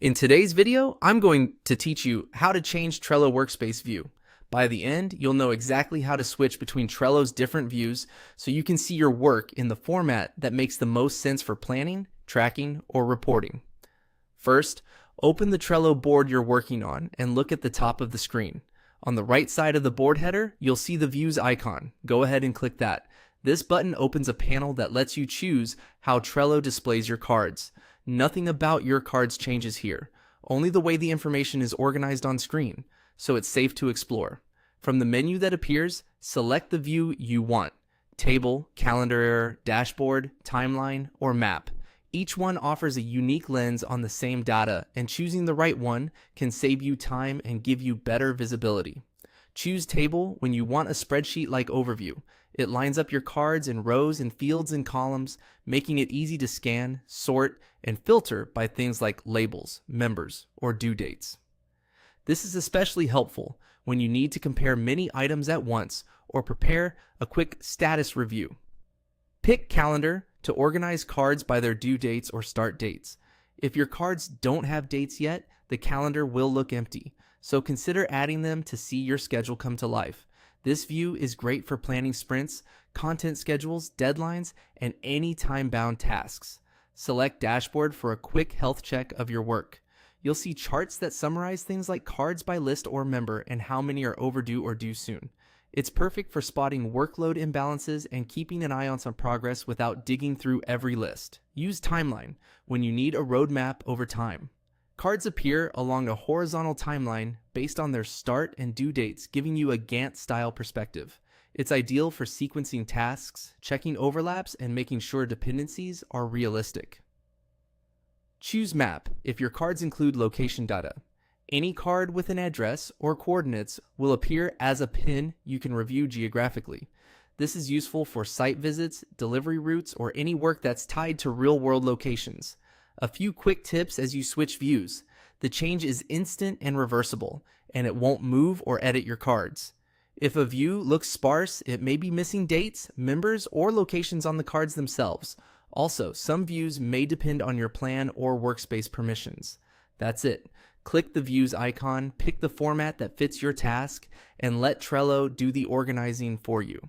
In today's video, I'm going to teach you how to change Trello workspace view. By the end, you'll know exactly how to switch between Trello's different views so you can see your work in the format that makes the most sense for planning, tracking, or reporting. First, open the Trello board you're working on and look at the top of the screen. On the right side of the board header, you'll see the views icon. Go ahead and click that. This button opens a panel that lets you choose how Trello displays your cards. Nothing about your cards changes here, only the way the information is organized on screen, so it's safe to explore. From the menu that appears, select the view you want: table, calendar error, dashboard, timeline, or map. Each one offers a unique lens on the same data, and choosing the right one can save you time and give you better visibility. Choose table when you want a spreadsheet-like overview. It lines up your cards in rows and fields and columns, making it easy to scan, sort, and filter by things like labels, members, or due dates. This is especially helpful when you need to compare many items at once or prepare a quick status review. Pick calendar to organize cards by their due dates or start dates. If your cards don't have dates yet, the calendar will look empty, so consider adding them to see your schedule come to life. This view is great for planning sprints, content schedules, deadlines, and any time-bound tasks. Select Dashboard for a quick health check of your work. You'll see charts that summarize things like cards by list or member and how many are overdue or due soon. It's perfect for spotting workload imbalances and keeping an eye on some progress without digging through every list. Use Timeline when you need a roadmap over time. Cards appear along a horizontal timeline based on their start and due dates, giving you a Gantt-style perspective. It's ideal for sequencing tasks, checking overlaps, and making sure dependencies are realistic. Choose Map if your cards include location data. Any card with an address or coordinates will appear as a pin you can review geographically. This is useful for site visits, delivery routes, or any work that's tied to real-world locations. A few quick tips as you switch views. The change is instant and reversible, and it won't move or edit your cards. If a view looks sparse, it may be missing dates, members, or locations on the cards themselves. Also, some views may depend on your plan or workspace permissions. That's it. Click the views icon, pick the format that fits your task, and let Trello do the organizing for you.